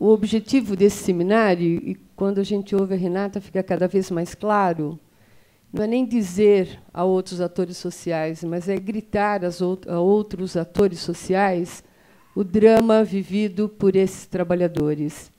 o objetivo desse seminário, e quando a gente ouve a Renata fica cada vez mais claro, não é nem dizer a outros atores sociais, mas é gritar a outros atores sociais o drama vivido por esses trabalhadores.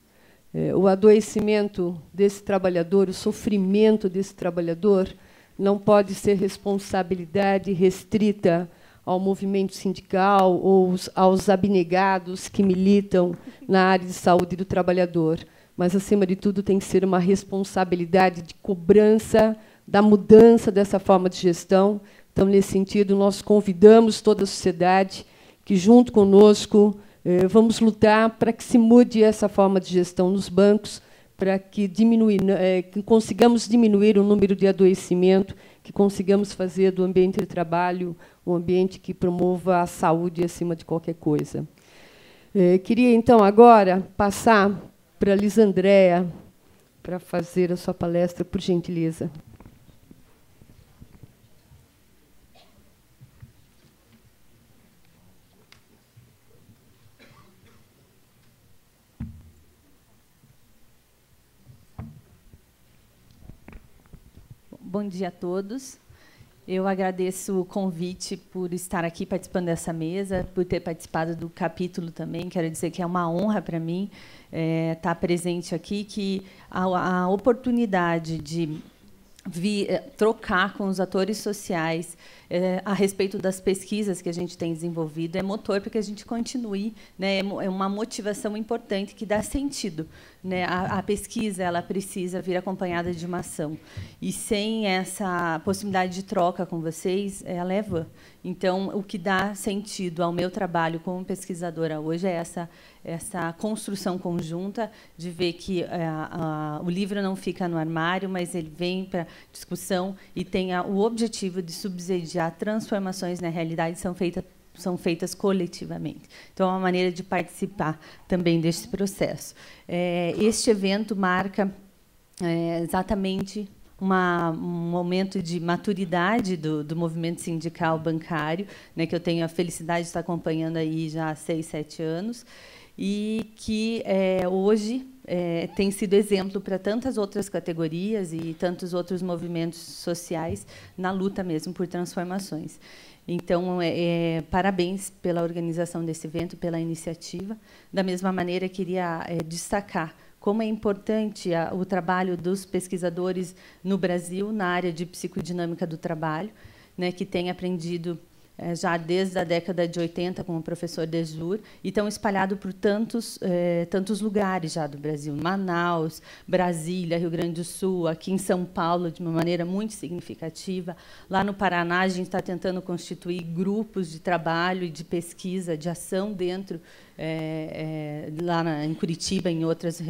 O adoecimento desse trabalhador, o sofrimento desse trabalhador, não pode ser responsabilidade restrita ao movimento sindical ou aos abnegados que militam na área de saúde do trabalhador, mas, acima de tudo, tem que ser uma responsabilidade de cobrança da mudança dessa forma de gestão. Então, nesse sentido, nós convidamos toda a sociedade que, junto conosco, vamos lutar para que se mude essa forma de gestão nos bancos, para que consigamos diminuir o número de adoecimento, que consigamos fazer do ambiente de trabalho um ambiente que promova a saúde acima de qualquer coisa. Queria, então, agora passar para a Lisandréia para fazer a sua palestra, por gentileza. Bom dia a todos. Eu agradeço o convite por estar aqui participando dessa mesa, por ter participado do capítulo também. Quero dizer que é uma honra para mim estar presente aqui, que a oportunidade de trocar com os atores sociais a respeito das pesquisas que a gente tem desenvolvido é motor para que a gente continue, né? É uma motivação importante que dá sentido, né? A pesquisa ela precisa vir acompanhada de uma ação, e sem essa possibilidade de troca com vocês, ela é vã. Então, o que dá sentido ao meu trabalho como pesquisadora hoje é essa construção conjunta de ver que o livro não fica no armário, mas ele vem para discussão e tem o objetivo de subsidiar transformações na realidade são feitas coletivamente. Então, é uma maneira de participar também desse processo. Este evento marca exatamente um momento de maturidade do movimento sindical bancário, né, que eu tenho a felicidade de estar acompanhando aí já há 6, 7 anos, e que hoje tem sido exemplo para tantas outras categorias e tantos outros movimentos sociais na luta mesmo por transformações. Então, parabéns pela organização desse evento, pela iniciativa. Da mesma maneira, queria destacar como é importante o trabalho dos pesquisadores no Brasil, na área de psicodinâmica do trabalho, né, que tem aprendido já desde a década de 80 com o professor Desjur, e estão espalhados por tantos lugares já do Brasil, Manaus, Brasília, Rio Grande do Sul, aqui em São Paulo, de uma maneira muito significativa. Lá no Paraná, a gente está tentando constituir grupos de trabalho e de pesquisa, de ação dentro, lá em Curitiba, em outras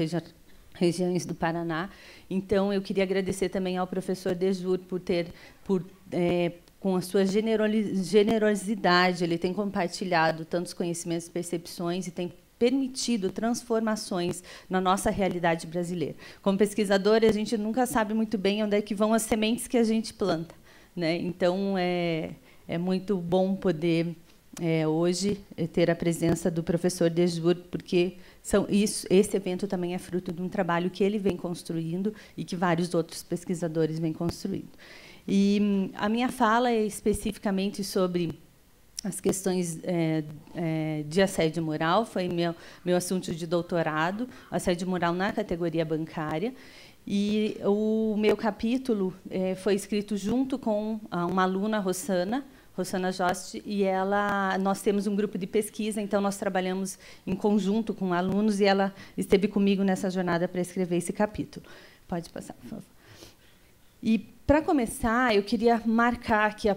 regiões do Paraná. Então, eu queria agradecer também ao professor Desjur com a sua generosidade, ele tem compartilhado tantos conhecimentos, percepções e tem permitido transformações na nossa realidade brasileira. Como pesquisadora, a gente nunca sabe muito bem onde é que vão as sementes que a gente planta, né? Então, é muito bom poder hoje ter a presença do professor Desjur, porque esse evento também é fruto de um trabalho que ele vem construindo e que vários outros pesquisadores vêm construindo. E a minha fala é especificamente sobre as questões de assédio moral, foi meu assunto de doutorado, assédio moral na categoria bancária. E o meu capítulo foi escrito junto com uma aluna, Rossana Jost, e nós temos um grupo de pesquisa, então nós trabalhamos em conjunto com alunos, e ela esteve comigo nessa jornada para escrever esse capítulo. Pode passar, por favor. E, para começar, eu queria marcar que a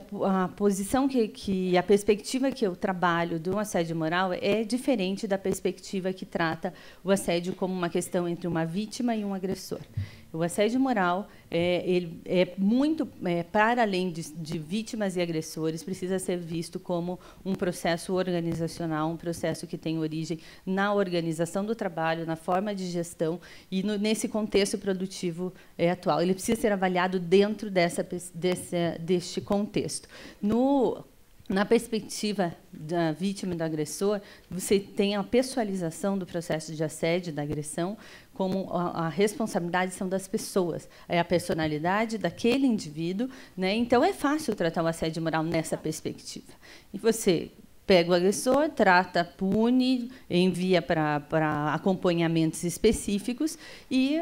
posição que a perspectiva que eu trabalho do assédio moral é diferente da perspectiva que trata o assédio como uma questão entre uma vítima e um agressor. O assédio moral ele é muito para além de vítimas e agressores, precisa ser visto como um processo organizacional, um processo que tem origem na organização do trabalho, na forma de gestão e nesse contexto produtivo atual. Ele precisa ser avaliado dentro deste contexto. na perspectiva da vítima e do agressor, você tem a pessoalização do processo de assédio, da agressão, como a responsabilidade são das pessoas, é a personalidade daquele indivíduo, né? Então, é fácil tratar o assédio moral nessa perspectiva. E você pega o agressor, trata, pune, envia para acompanhamentos específicos e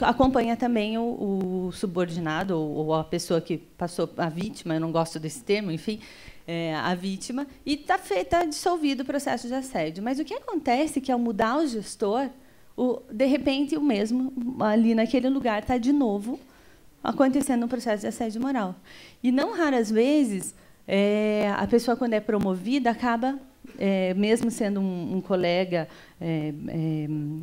acompanha também o subordinado ou a pessoa que passou, a vítima, eu não gosto desse termo, enfim, a vítima, e está dissolvido o processo de assédio. Mas o que acontece é que, ao mudar o gestor, de repente, o mesmo, ali naquele lugar, está de novo acontecendo um processo de assédio moral. E, não raras vezes, a pessoa, quando é promovida, acaba, mesmo sendo um colega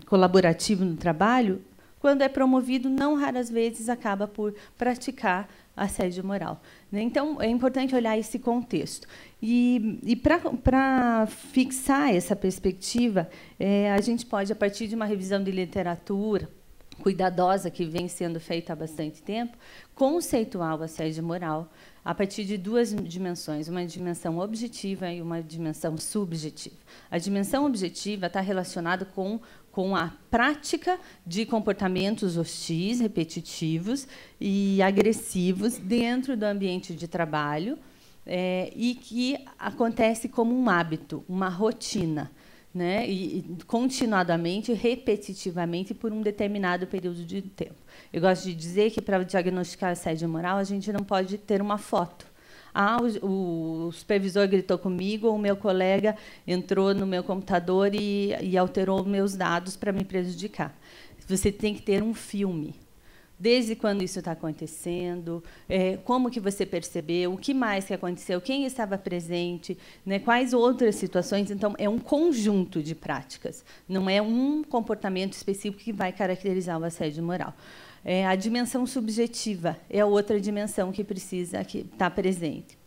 colaborativo no trabalho, quando é promovido, não raras vezes, acaba por praticar assédio moral. Então, é importante olhar esse contexto. E para fixar essa perspectiva, a gente pode, a partir de uma revisão de literatura cuidadosa, que vem sendo feita há bastante tempo, conceituar o assédio moral a partir de duas dimensões, uma dimensão objetiva e uma dimensão subjetiva. A dimensão objetiva está relacionada com a prática de comportamentos hostis, repetitivos e agressivos dentro do ambiente de trabalho, e que acontece como um hábito, uma rotina, né? E continuadamente, repetitivamente, por um determinado período de tempo. Eu gosto de dizer que, para diagnosticar assédio moral, a gente não pode ter uma foto. O supervisor gritou comigo, ou o meu colega entrou no meu computador e alterou meus dados para me prejudicar. Você tem que ter um filme. Desde quando isso está acontecendo, como que você percebeu, o que mais que aconteceu, quem estava presente, né, quais outras situações. Então, é um conjunto de práticas, não é um comportamento específico que vai caracterizar o assédio moral. A dimensão subjetiva é a outra dimensão que precisa estar presente.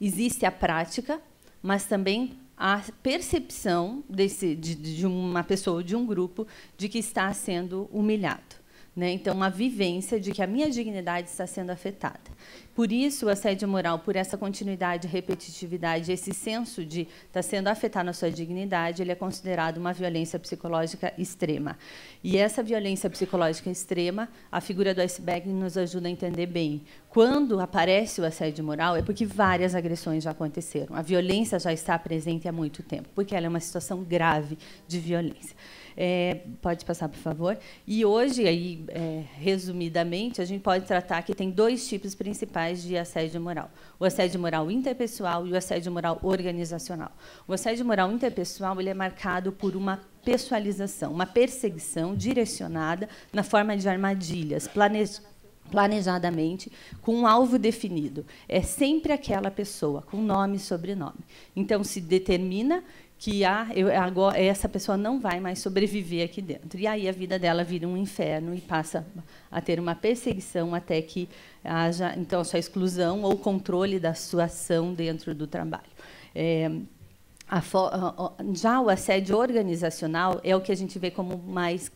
Existe a prática, mas também a percepção de uma pessoa ou de um grupo de que está sendo humilhado. Então, a vivência de que a minha dignidade está sendo afetada. Por isso, o assédio moral, por essa continuidade, repetitividade, esse senso de estar sendo afetado na sua dignidade, ele é considerado uma violência psicológica extrema. E essa violência psicológica extrema, a figura do iceberg nos ajuda a entender bem. Quando aparece o assédio moral, é porque várias agressões já aconteceram. A violência já está presente há muito tempo, porque ela é uma situação grave de violência. Pode passar, por favor. E hoje, aí, resumidamente, a gente pode tratar que tem dois tipos principais de assédio moral: o assédio moral interpessoal e o assédio moral organizacional. O assédio moral interpessoal ele é marcado por uma pessoalização, uma perseguição direcionada na forma de armadilhas, planejadamente, com um alvo definido. É sempre aquela pessoa, com nome e sobrenome. Então, se determina que agora essa pessoa não vai mais sobreviver aqui dentro. E aí a vida dela vira um inferno e passa a ter uma perseguição até que haja, então, a sua exclusão ou controle da sua ação dentro do trabalho. Já o assédio organizacional é o que a gente vê como mais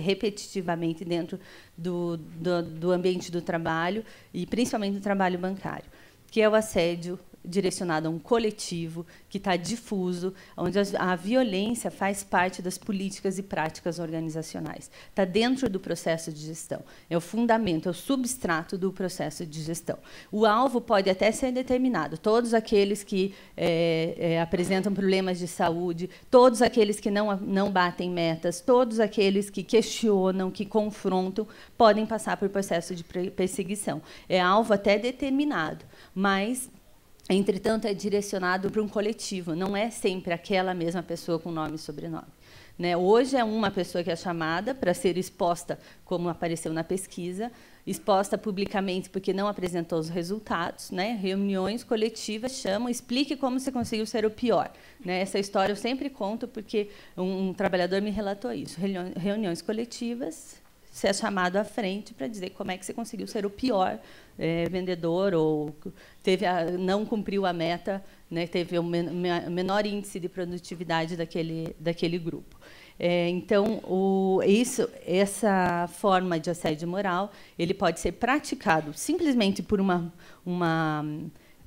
repetitivamente dentro do ambiente do trabalho, e principalmente do trabalho bancário, que é o assédio direcionado a um coletivo, que está difuso, onde a violência faz parte das políticas e práticas organizacionais. Está dentro do processo de gestão. É o fundamento, é o substrato do processo de gestão. O alvo pode até ser determinado. Todos aqueles que apresentam problemas de saúde, todos aqueles que não batem metas, todos aqueles que questionam, que confrontam, podem passar por processo de perseguição. É alvo até determinado, mas, entretanto, é direcionado para um coletivo, não é sempre aquela mesma pessoa com nome e sobrenome. Hoje é uma pessoa que é chamada para ser exposta, como apareceu na pesquisa, exposta publicamente porque não apresentou os resultados. Reuniões coletivas chamam, explique como você conseguiu ser o pior. Essa história eu sempre conto porque um trabalhador me relatou isso. Reuniões coletivas, você é chamado à frente para dizer como é que você conseguiu ser o pior vendedor, ou não cumpriu a meta, teve o menor índice de produtividade daquele grupo. Então, essa forma de assédio moral ele pode ser praticado simplesmente por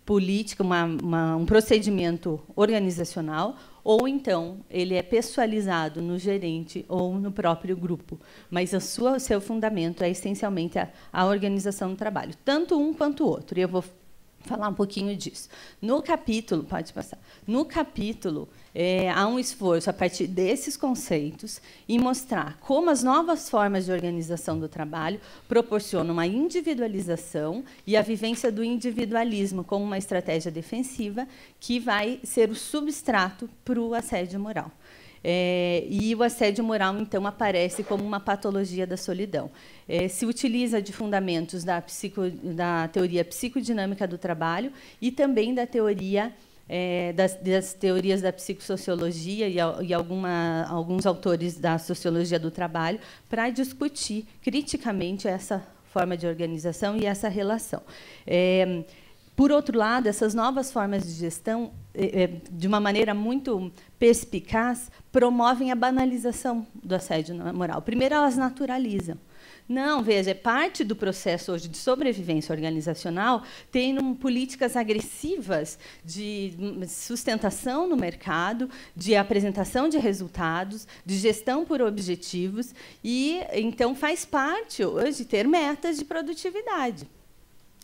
política, um procedimento organizacional, ou então ele é pessoalizado no gerente ou no próprio grupo. Mas o seu fundamento é essencialmente a organização do trabalho, tanto um quanto o outro. E eu vou falar um pouquinho disso. No capítulo, pode passar. No capítulo, há um esforço a partir desses conceitos em mostrar como as novas formas de organização do trabalho proporcionam uma individualização e a vivência do individualismo como uma estratégia defensiva que vai ser o substrato para o assédio moral. E o assédio moral, então, aparece como uma patologia da solidão. Se utiliza de fundamentos da teoria psicodinâmica do trabalho e também da teoria das teorias da psicossociologia e alguns autores da sociologia do trabalho para discutir criticamente essa forma de organização e essa relação. Por outro lado, essas novas formas de gestão, de uma maneira muito perspicaz, promovem a banalização do assédio moral. Primeiro, elas naturalizam. Não, veja, é parte do processo hoje de sobrevivência organizacional ter políticas agressivas de sustentação no mercado, de apresentação de resultados, de gestão por objetivos, e, então, faz parte hoje ter metas de produtividade.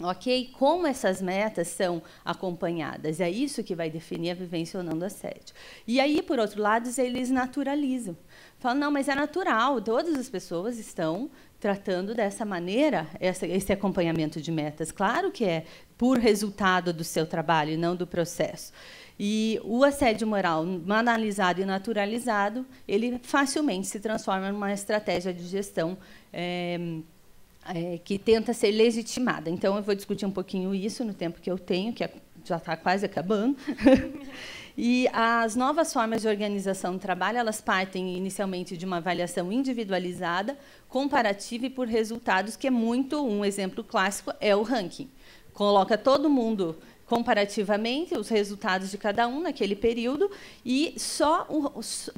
Ok? Como essas metas são acompanhadas? É isso que vai definir a vivência ou não do assédio. E aí, por outro lado, eles naturalizam. Falam, não, mas é natural, todas as pessoas estão tratando dessa maneira esse acompanhamento de metas. Claro que é por resultado do seu trabalho e não do processo. E o assédio moral, analisado e naturalizado, ele facilmente se transforma numa estratégia de gestão que tenta ser legitimada. Então, eu vou discutir um pouquinho isso no tempo que eu tenho, que já está quase acabando. E as novas formas de organização do trabalho, elas partem inicialmente de uma avaliação individualizada, comparativa e por resultados, que é muito, um exemplo clássico é o ranking. Coloca todo mundo comparativamente os resultados de cada um naquele período e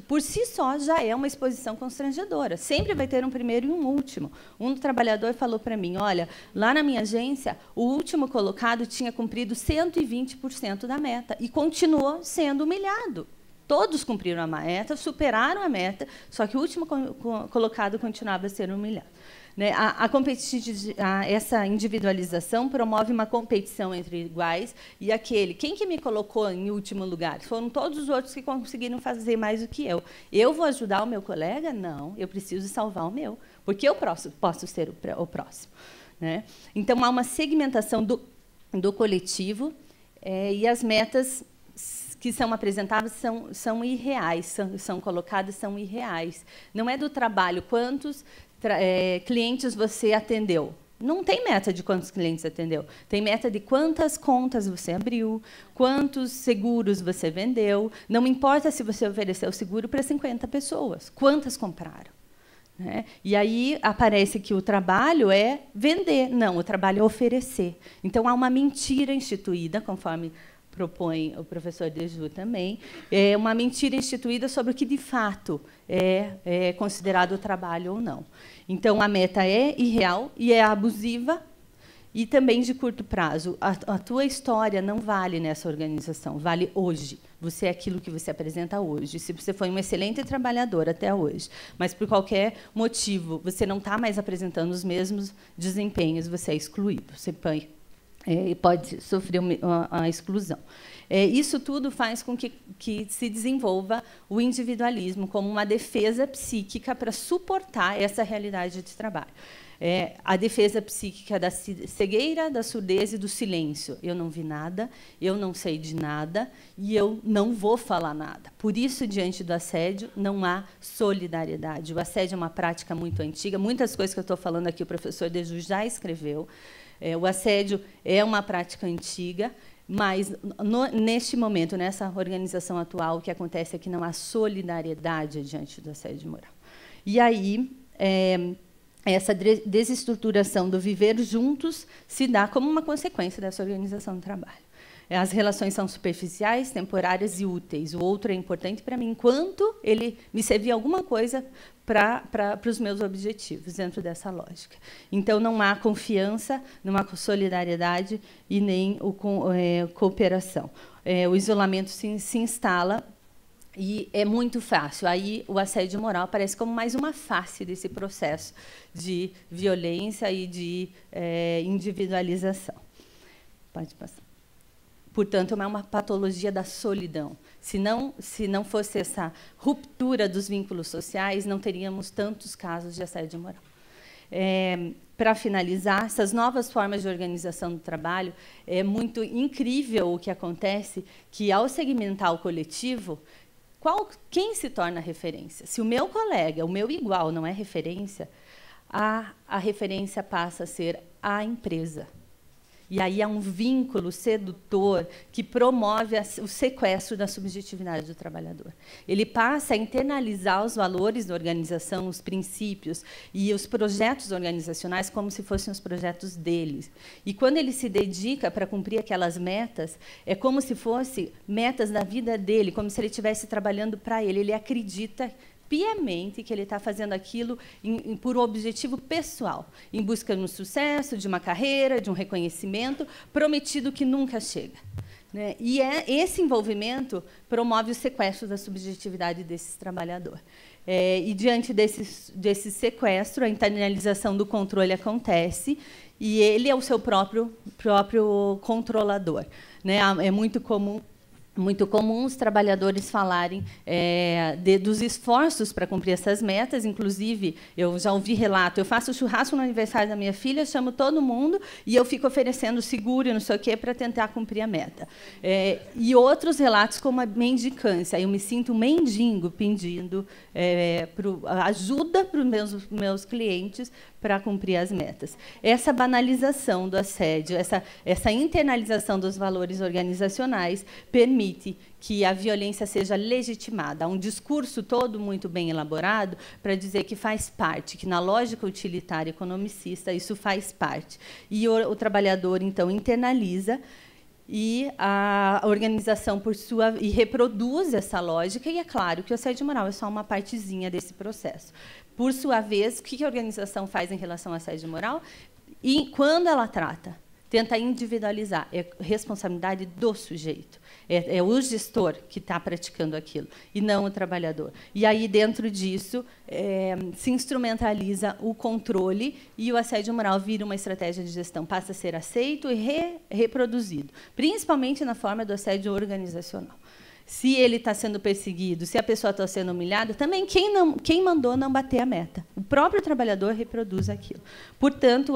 por si só já é uma exposição constrangedora. Sempre vai ter um primeiro e um último. Um trabalhador falou para mim, olha, lá na minha agência, o último colocado tinha cumprido 120% da meta e continuou sendo humilhado. Todos cumpriram a meta, superaram a meta, só que o último colocado continuava sendo humilhado. Essa individualização promove uma competição entre iguais e quem que me colocou em último lugar? Foram todos os outros que conseguiram fazer mais do que eu. Eu vou ajudar o meu colega? Não, eu preciso salvar o meu, porque eu posso ser o próximo. Então, há uma segmentação do coletivo e as metas que são apresentadas são irreais, são colocadas, são irreais. Não é do trabalho, quantos clientes você atendeu. Não tem meta de quantos clientes atendeu. Tem meta de quantas contas você abriu, quantos seguros você vendeu. Não importa se você ofereceu seguro para 50 pessoas. Quantas compraram? E aí aparece que o trabalho é vender. Não, o trabalho é oferecer. Então, há uma mentira instituída, conforme propõe o professor Deju também, é uma mentira instituída sobre o que, de fato, é considerado trabalho ou não. Então, a meta é irreal e é abusiva e também de curto prazo. A tua história não vale nessa organização, vale hoje. Você é aquilo que você apresenta hoje. Se você foi um excelente trabalhador até hoje, mas, por qualquer motivo, você não está mais apresentando os mesmos desempenhos, você é excluído. Você pode sofrer a exclusão. Isso tudo faz com que se desenvolva o individualismo como uma defesa psíquica para suportar essa realidade de trabalho. A defesa psíquica da cegueira, da surdez e do silêncio. Eu não vi nada, eu não sei de nada e eu não vou falar nada. Por isso, diante do assédio, não há solidariedade. O assédio é uma prática muito antiga. Muitas coisas que eu estou falando aqui, o professor Deju já escreveu. O assédio é uma prática antiga, mas, neste momento, nessa organização atual, o que acontece é que não há solidariedade diante do assédio moral. E aí, essa desestruturação do viver juntos se dá como uma consequência dessa organização do trabalho. As relações são superficiais, temporárias e úteis. O outro é importante para mim enquanto ele me servir alguma coisa para os meus objetivos, dentro dessa lógica. Então, não há confiança, não há solidariedade e nem cooperação. O isolamento se instala e é muito fácil. Aí, o assédio moral aparece como mais uma face desse processo de violência e de individualização. Pode passar. Portanto, é uma patologia da solidão. Se não fosse essa ruptura dos vínculos sociais, não teríamos tantos casos de assédio moral. Para finalizar, essas novas formas de organização do trabalho, é muito incrível o que acontece, que, ao segmentar o coletivo, quem se torna referência? Se o meu colega, o meu igual, não é referência, a referência passa a ser a empresa. E aí há um vínculo sedutor que promove o sequestro da subjetividade do trabalhador. Ele passa a internalizar os valores da organização, os princípios e os projetos organizacionais como se fossem os projetos deles. E quando ele se dedica para cumprir aquelas metas, é como se fossem metas da vida dele, como se ele estivesse trabalhando para ele. Ele acredita piamente que ele está fazendo aquilo por um objetivo pessoal, em busca de um sucesso, de uma carreira, de um reconhecimento, prometido que nunca chega. Né? E esse envolvimento promove o sequestro da subjetividade desse trabalhador. E, diante desse sequestro, a internalização do controle acontece, e ele é o seu próprio controlador. Né? É muito comum os trabalhadores falarem dos esforços para cumprir essas metas. Inclusive, eu já ouvi relato, eu faço churrasco no aniversário da minha filha, chamo todo mundo e eu fico oferecendo seguro e não sei o quê para tentar cumprir a meta. E outros relatos como a mendicância. Eu me sinto um mendigo pedindo ajuda para os meus clientes para cumprir as metas. Essa banalização do assédio, essa internalização dos valores organizacionais permite que a violência seja legitimada. Há um discurso todo muito bem elaborado para dizer que faz parte, que na lógica utilitária economicista isso faz parte. E o trabalhador, então, internaliza e a organização, e reproduz essa lógica, e é claro que o assédio moral é só uma partezinha desse processo. Por sua vez, o que a organização faz em relação ao assédio moral? E, quando ela trata, tenta individualizar, é responsabilidade do sujeito. É o gestor que está praticando aquilo, e não o trabalhador. E aí, dentro disso, se instrumentaliza o controle e o assédio moral vira uma estratégia de gestão, passa a ser aceito e reproduzido, principalmente na forma do assédio organizacional. Se ele está sendo perseguido, se a pessoa está sendo humilhada, também quem mandou não bater a meta. O próprio trabalhador reproduz aquilo. Portanto,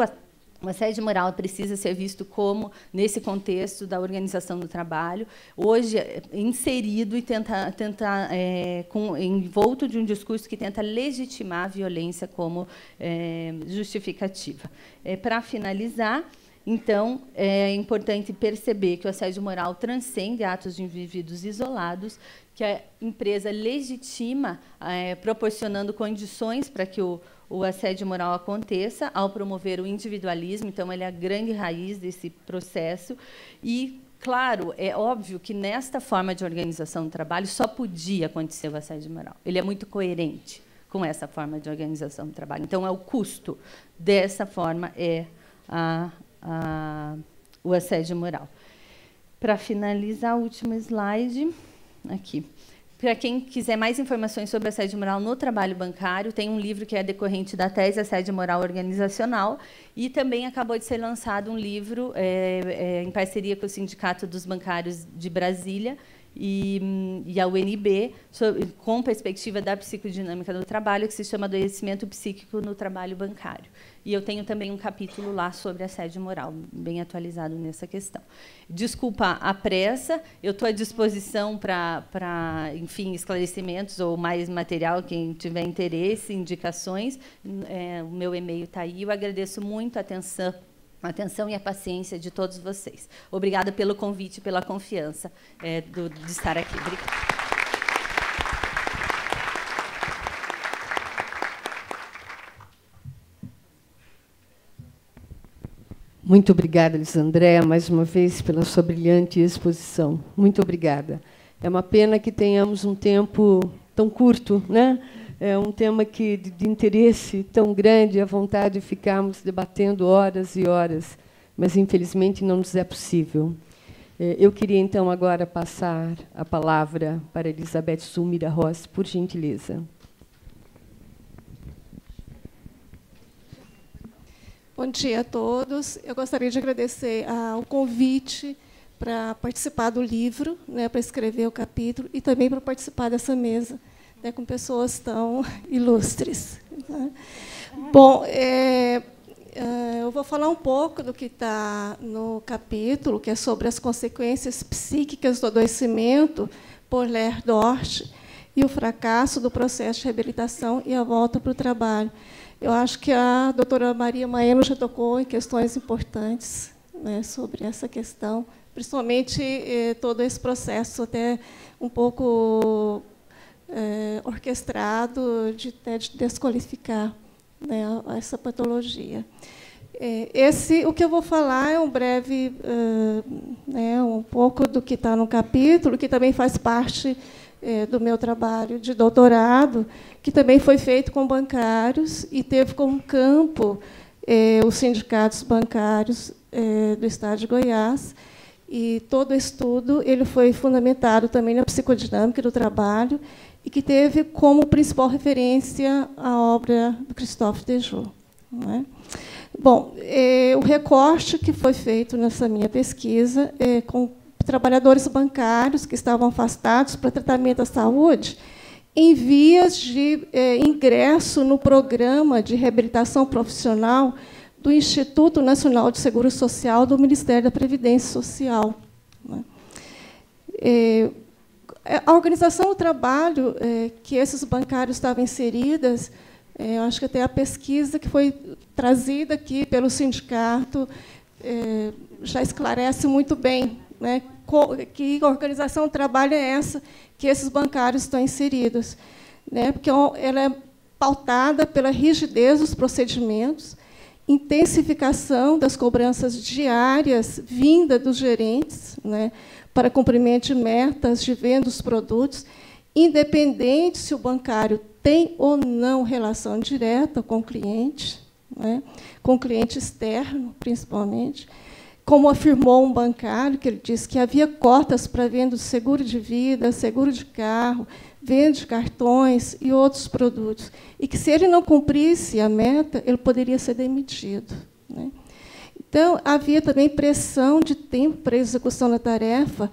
o assédio moral precisa ser visto como, nesse contexto da organização do trabalho, hoje inserido e envolto de um discurso que tenta legitimar a violência como justificativa. Para finalizar, então, é importante perceber que o assédio moral transcende atos de indivíduos isolados, que a empresa legitima, proporcionando condições para que o assédio moral aconteça, ao promover o individualismo. Então, ele é a grande raiz desse processo. E, claro, é óbvio que, nesta forma de organização do trabalho, só podia acontecer o assédio moral. Ele é muito coerente com essa forma de organização do trabalho. Então, o custo dessa forma o assédio moral. Para finalizar, o último slide, aqui. Para quem quiser mais informações sobre assédio moral no trabalho bancário, tem um livro que é decorrente da tese Assédio Moral Organizacional, e também acabou de ser lançado um livro em parceria com o Sindicato dos Bancários de Brasília e a UNB, com perspectiva da psicodinâmica do trabalho, que se chama Adoecimento Psíquico no Trabalho Bancário. E eu tenho também um capítulo lá sobre assédio moral, bem atualizado nessa questão. Desculpa a pressa, eu estou à disposição para, enfim, esclarecimentos ou mais material, quem tiver interesse, indicações. O meu e-mail está aí. Eu agradeço muito a atenção e a paciência de todos vocês. Obrigada pelo convite e pela confiança de estar aqui. Obrigada. Muito obrigada, Lisandréia, mais uma vez, pela sua brilhante exposição. Muito obrigada. É uma pena que tenhamos um tempo tão curto, né? É um tema de interesse tão grande, a vontade de ficarmos debatendo horas e horas, mas, infelizmente, não nos é possível. Eu queria, então, agora passar a palavra para Elizabeth Zulmira Rossi, por gentileza. Bom dia a todos. Eu gostaria de agradecer o convite para participar do livro, né, para escrever o capítulo, e também para participar dessa mesa, né, com pessoas tão ilustres. Né? Bom, eu vou falar um pouco do que está no capítulo, que é sobre as consequências psíquicas do adoecimento por Ler Dort e o fracasso do processo de reabilitação e a volta para o trabalho. Eu acho que a doutora Maria Maeno já tocou em questões importantes, né, sobre essa questão, principalmente todo esse processo até um pouco orquestrado de desqualificar, né, essa patologia. O que eu vou falar é um breve, né, um pouco do que está no capítulo, que também faz parte do meu trabalho de doutorado, que também foi feito com bancários e teve como campo os sindicatos bancários do Estado de Goiás. E todo o estudo ele foi fundamentado também na psicodinâmica do trabalho e que teve como principal referência a obra do Christophe Dejoux. Não é? Bom, o recorte que foi feito nessa minha pesquisa com trabalhadores bancários que estavam afastados para tratamento da saúde em vias de ingresso no programa de reabilitação profissional do Instituto Nacional de Seguro Social do Ministério da Previdência Social. Né? A organização do trabalho que esses bancários estavam inseridas, eu acho que até a pesquisa que foi trazida aqui pelo sindicato já esclarece muito bem, né, que organização do trabalho é essa que esses bancários estão inseridos, né, porque ela é pautada pela rigidez dos procedimentos, intensificação das cobranças diárias vinda dos gerentes, né, para cumprimento de metas de venda dos produtos, independente se o bancário tem ou não relação direta com o cliente, né, com o cliente externo, principalmente. Como afirmou um bancário, que ele disse que havia cotas para venda de seguro de vida, seguro de carro, venda de cartões e outros produtos, e que, se ele não cumprisse a meta, ele poderia ser demitido. Né? Então, havia também pressão de tempo para a execução da tarefa,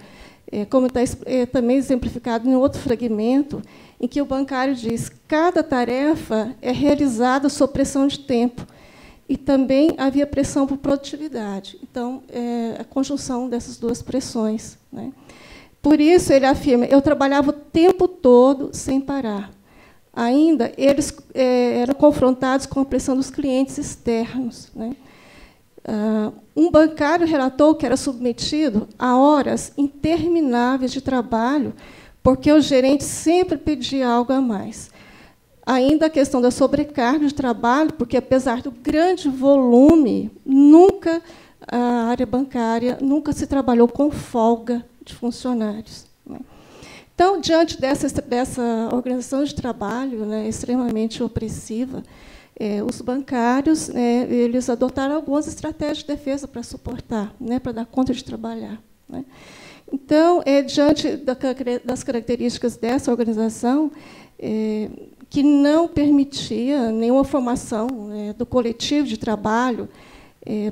como está também exemplificado em outro fragmento, em que o bancário diz que cada tarefa é realizada sob pressão de tempo, e também havia pressão por produtividade. Então, a conjunção dessas duas pressões. Né? Por isso, ele afirma, eu trabalhava o tempo todo sem parar. Ainda, eles eram confrontados com a pressão dos clientes externos. Né? Um bancário relatou que era submetido a horas intermináveis de trabalho, porque o gerente sempre pedia algo a mais. Ainda a questão da sobrecarga de trabalho, porque, apesar do grande volume, a área bancária nunca se trabalhou com folga de funcionários. Né? Então, diante dessa organização de trabalho, né, extremamente opressiva, os bancários eles adotaram algumas estratégias de defesa para suportar, né, para dar conta de trabalhar. Né? Então, diante das características dessa organização, que não permitia nenhuma formação do coletivo de trabalho,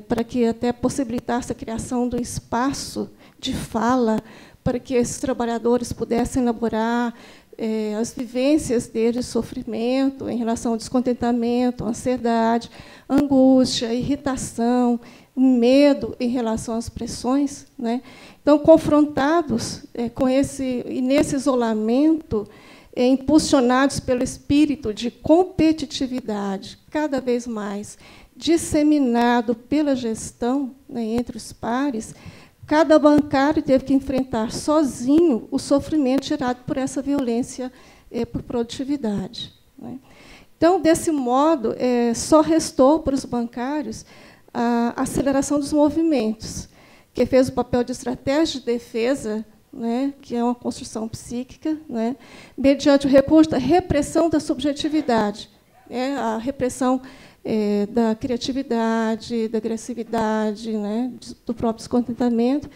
para que até possibilitasse a criação de um espaço de fala para que esses trabalhadores pudessem elaborar as vivências deles de sofrimento em relação ao descontentamento, ansiedade, angústia, irritação, medo em relação às pressões. Né? Então, confrontados nesse isolamento, impulsionados pelo espírito de competitividade, cada vez mais disseminado pela gestão, né, entre os pares, cada bancário teve que enfrentar sozinho o sofrimento gerado por essa violência por produtividade. Né? Então, desse modo, só restou para os bancários a aceleração dos movimentos, que fez o papel de estratégia de defesa, né, que é uma construção psíquica, né, mediante o recurso da repressão da subjetividade, né, a repressão da criatividade, da agressividade, né, do próprio descontentamento,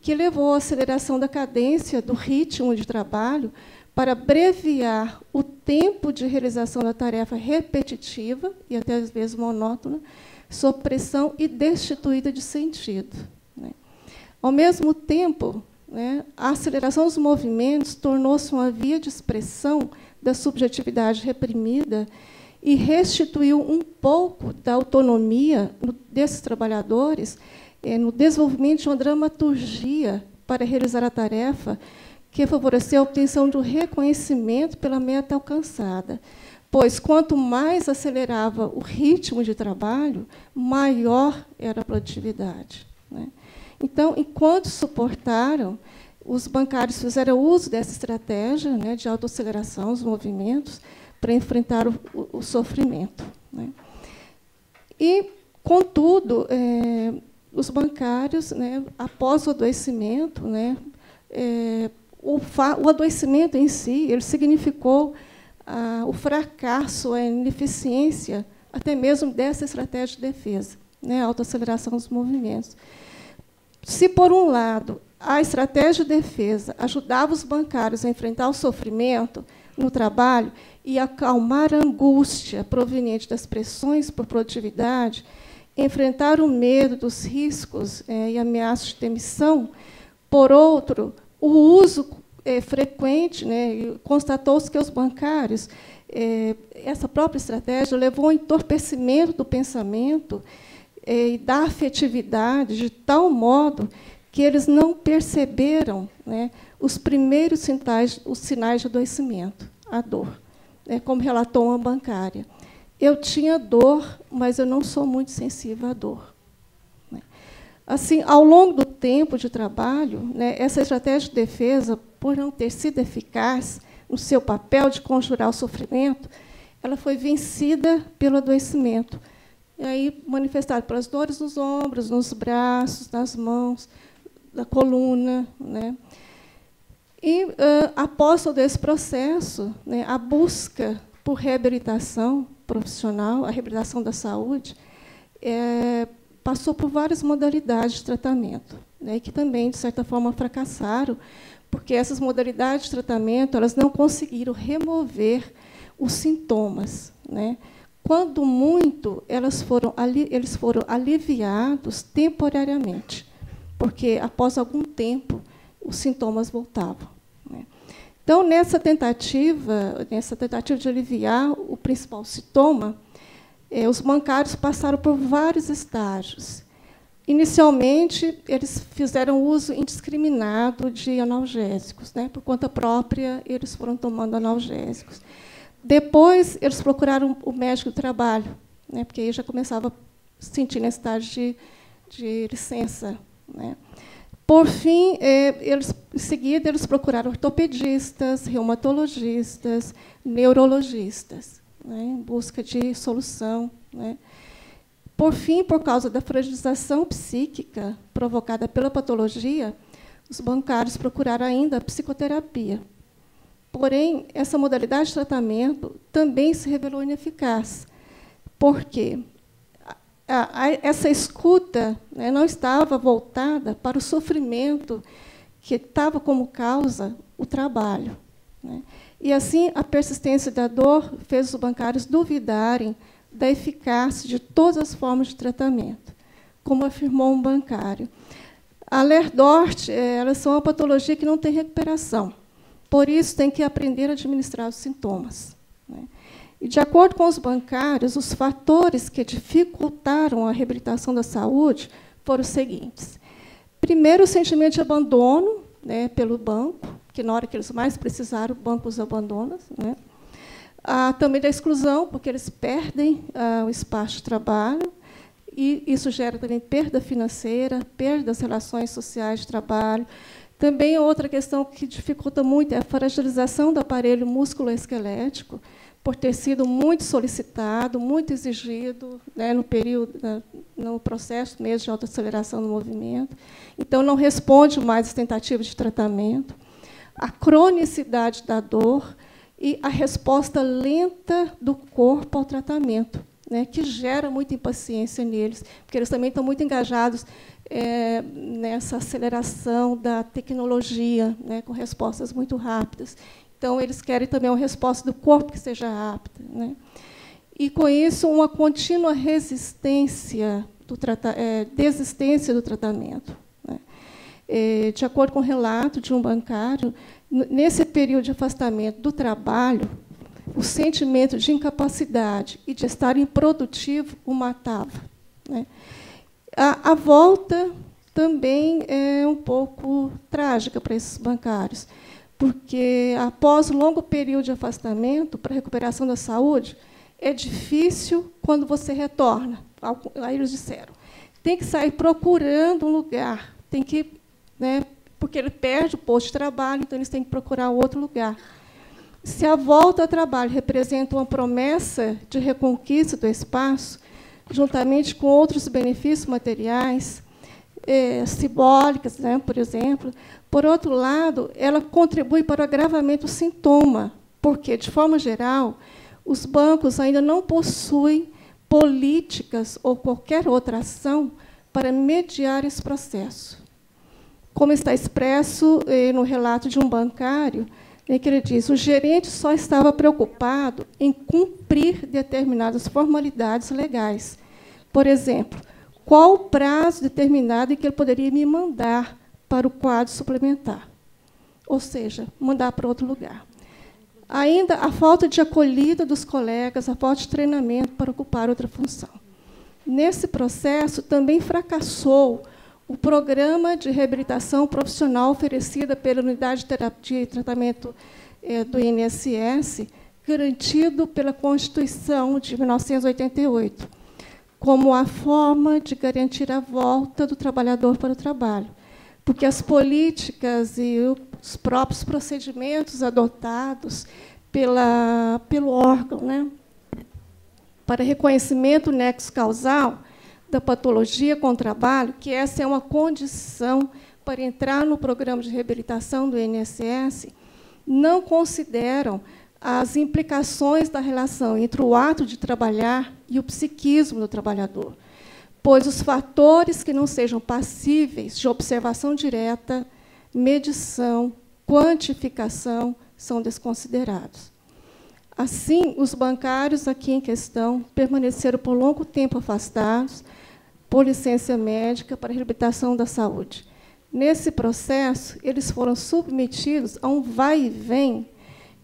que levou à aceleração da cadência do ritmo de trabalho para abreviar o tempo de realização da tarefa repetitiva e até às vezes monótona, sob pressão e destituída de sentido, né. Ao mesmo tempo, né, a aceleração dos movimentos tornou-se uma via de expressão da subjetividade reprimida e restituiu um pouco da autonomia desses trabalhadores no desenvolvimento de uma dramaturgia para realizar a tarefa, que favoreceu a obtenção do reconhecimento pela meta alcançada, pois, quanto mais acelerava o ritmo de trabalho, maior era a produtividade, né. Então, enquanto suportaram, os bancários fizeram uso dessa estratégia, né, de autoaceleração dos movimentos para enfrentar o sofrimento, né. E, contudo, os bancários, né, após o adoecimento, né, o adoecimento em si ele significou o fracasso, a ineficiência, até mesmo dessa estratégia de defesa, né, a autoaceleração dos movimentos. Se, por um lado, a estratégia de defesa ajudava os bancários a enfrentar o sofrimento no trabalho e acalmar a angústia proveniente das pressões por produtividade, enfrentar o medo dos riscos e ameaças de demissão, por outro, o uso frequente, né, constatou-se que os bancários, essa própria estratégia levou ao entorpecimento do pensamento e da afetividade, de tal modo que eles não perceberam, né, os primeiros sinais de adoecimento, a dor, né, como relatou uma bancária. Eu tinha dor, mas eu não sou muito sensível à dor, né. Assim, ao longo do tempo de trabalho, né, essa estratégia de defesa, por não ter sido eficaz no seu papel de conjurar o sofrimento, ela foi vencida pelo adoecimento, e aí manifestado pelas dores nos ombros, nos braços, nas mãos, da coluna, né. E, após todo esse processo, né, a busca por reabilitação profissional, a reabilitação da saúde, passou por várias modalidades de tratamento, né, que também, de certa forma, fracassaram, porque essas modalidades de tratamento elas não conseguiram remover os sintomas, né. Quando muito, eles foram aliviados temporariamente, porque, após algum tempo, os sintomas voltavam, né. Então, nessa tentativa de aliviar o principal sintoma, os bancários passaram por vários estágios. Inicialmente, eles fizeram uso indiscriminado de analgésicos, né, por conta própria, eles foram tomando analgésicos. Depois, eles procuraram o médico do trabalho, né, porque aí já começava a sentir necessidade de licença, né. Por fim, em seguida, eles procuraram ortopedistas, reumatologistas, neurologistas, né, em busca de solução, né. Por fim, por causa da fragilização psíquica provocada pela patologia, os bancários procuraram ainda a psicoterapia. Porém, essa modalidade de tratamento também se revelou ineficaz, porque essa escuta, né, não estava voltada para o sofrimento que estava como causa o trabalho, né. E, assim, a persistência da dor fez os bancários duvidarem da eficácia de todas as formas de tratamento, como afirmou um bancário. A Lerdort, elas são uma patologia que não tem recuperação. Por isso, tem que aprender a administrar os sintomas, né. E, de acordo com os bancários, os fatores que dificultaram a reabilitação da saúde foram os seguintes. Primeiro, o sentimento de abandono, né, pelo banco, que, na hora que eles mais precisaram, o banco os abandona, né. Também da exclusão, porque eles perdem o espaço de trabalho, e isso gera também perda financeira, perda das relações sociais de trabalho. Também outra questão que dificulta muito é a fragilização do aparelho musculoesquelético, por ter sido muito solicitado, muito exigido, né, no processo mesmo de autoaceleração do movimento. Então, não responde mais às tentativas de tratamento. A cronicidade da dor e a resposta lenta do corpo ao tratamento, né, que gera muita impaciência neles, porque eles também estão muito engajados nessa aceleração da tecnologia, né, com respostas muito rápidas. Então, eles querem também uma resposta do corpo que seja rápida, né? E, com isso, uma contínua desistência do tratamento, né? De acordo com o relato de um bancário, nesse período de afastamento do trabalho, o sentimento de incapacidade e de estar improdutivo o matava, né? A volta também é um pouco trágica para esses bancários, porque, após um longo período de afastamento para a recuperação da saúde, é difícil quando você retorna. Aí eles disseram, tem que sair procurando um lugar, tem que, né, porque ele perde o posto de trabalho, então eles têm que procurar outro lugar. Se a volta ao trabalho representa uma promessa de reconquista do espaço, juntamente com outros benefícios materiais, simbólicas, né, por exemplo. Por outro lado, ela contribui para o agravamento do sintoma, porque, de forma geral, os bancos ainda não possuem políticas ou qualquer outra ação para mediar esse processo. Como está expresso no relato de um bancário, que ele diz, o gerente só estava preocupado em cumprir determinadas formalidades legais. Por exemplo, qual o prazo determinado em que ele poderia me mandar para o quadro suplementar, ou seja, mandar para outro lugar. Ainda a falta de acolhida dos colegas, a falta de treinamento para ocupar outra função. Nesse processo, também fracassou o programa de reabilitação profissional oferecida pela Unidade de Tratamento do INSS, garantido pela Constituição de 1988, como a forma de garantir a volta do trabalhador para o trabalho. Porque as políticas e os próprios procedimentos adotados pelo órgão, né, para reconhecimento nexo causal da patologia com o trabalho, que essa é uma condição para entrar no programa de reabilitação do INSS, não consideram as implicações da relação entre o ato de trabalhar e o psiquismo do trabalhador, pois os fatores que não sejam passíveis de observação direta, medição, quantificação, são desconsiderados. Assim, os bancários aqui em questão permaneceram por longo tempo afastados por licença médica para reabilitação da saúde. Nesse processo, eles foram submetidos a um vai e vem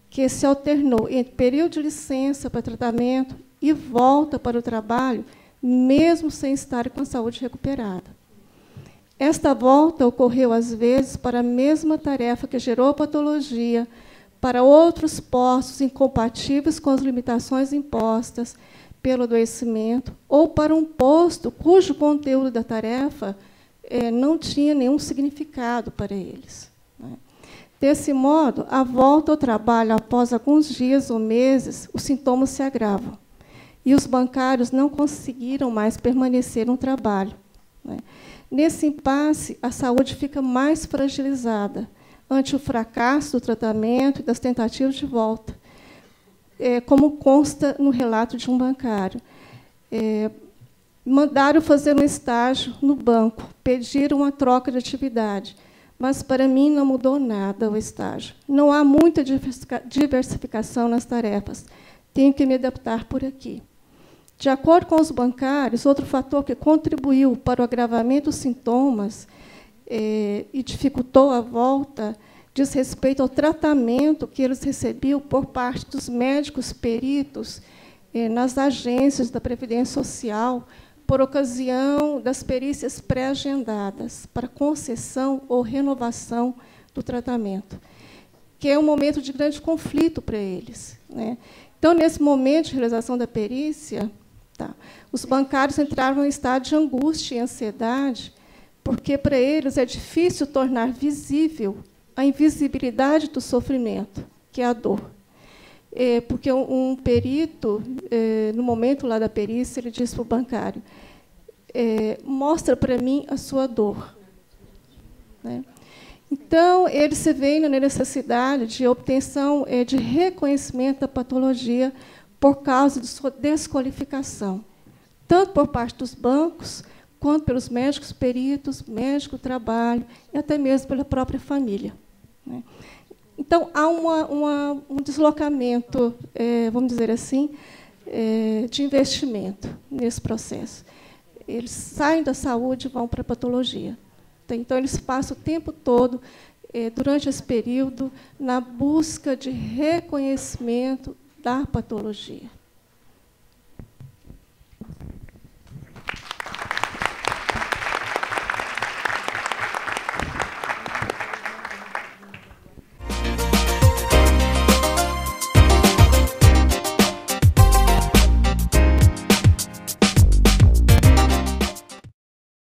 que se alternou entre período de licença para tratamento e volta para o trabalho, mesmo sem estar com a saúde recuperada. Esta volta ocorreu, às vezes, para a mesma tarefa que gerou a patologia, para outros postos incompatíveis com as limitações impostas pelo adoecimento, ou para um posto cujo conteúdo da tarefa não tinha nenhum significado para eles. Desse modo, a volta ao trabalho após alguns dias ou meses, os sintomas se agravam. E os bancários não conseguiram mais permanecer no trabalho. Nesse impasse, a saúde fica mais fragilizada ante o fracasso do tratamento e das tentativas de volta, como consta no relato de um bancário. Mandaram fazer um estágio no banco, pediram uma troca de atividade, mas, para mim, não mudou nada o estágio. Não há muita diversificação nas tarefas. Tenho que me adaptar por aqui. De acordo com os bancários, outro fator que contribuiu para o agravamento dos sintomas e dificultou a volta diz respeito ao tratamento que eles recebiam por parte dos médicos peritos nas agências da Previdência Social, por ocasião das perícias pré-agendadas para concessão ou renovação do tratamento, que é um momento de grande conflito para eles, né? Então, nesse momento de realização da perícia, os bancários entraram em estado de angústia e ansiedade, porque, para eles, é difícil tornar visível a invisibilidade do sofrimento, que é a dor. porque um perito, no momento lá da perícia, ele disse para o bancário, mostra para mim a sua dor. Né? Então, ele se vê na necessidade de obtenção de reconhecimento da patologia por causa de sua desqualificação, tanto por parte dos bancos, quanto pelos médicos peritos, médico do trabalho, e até mesmo pela própria família. Né? Então, há um deslocamento, vamos dizer assim, de investimento nesse processo. Eles saem da saúde e vão para a patologia. Então, eles passam o tempo todo, durante esse período, na busca de reconhecimento da patologia.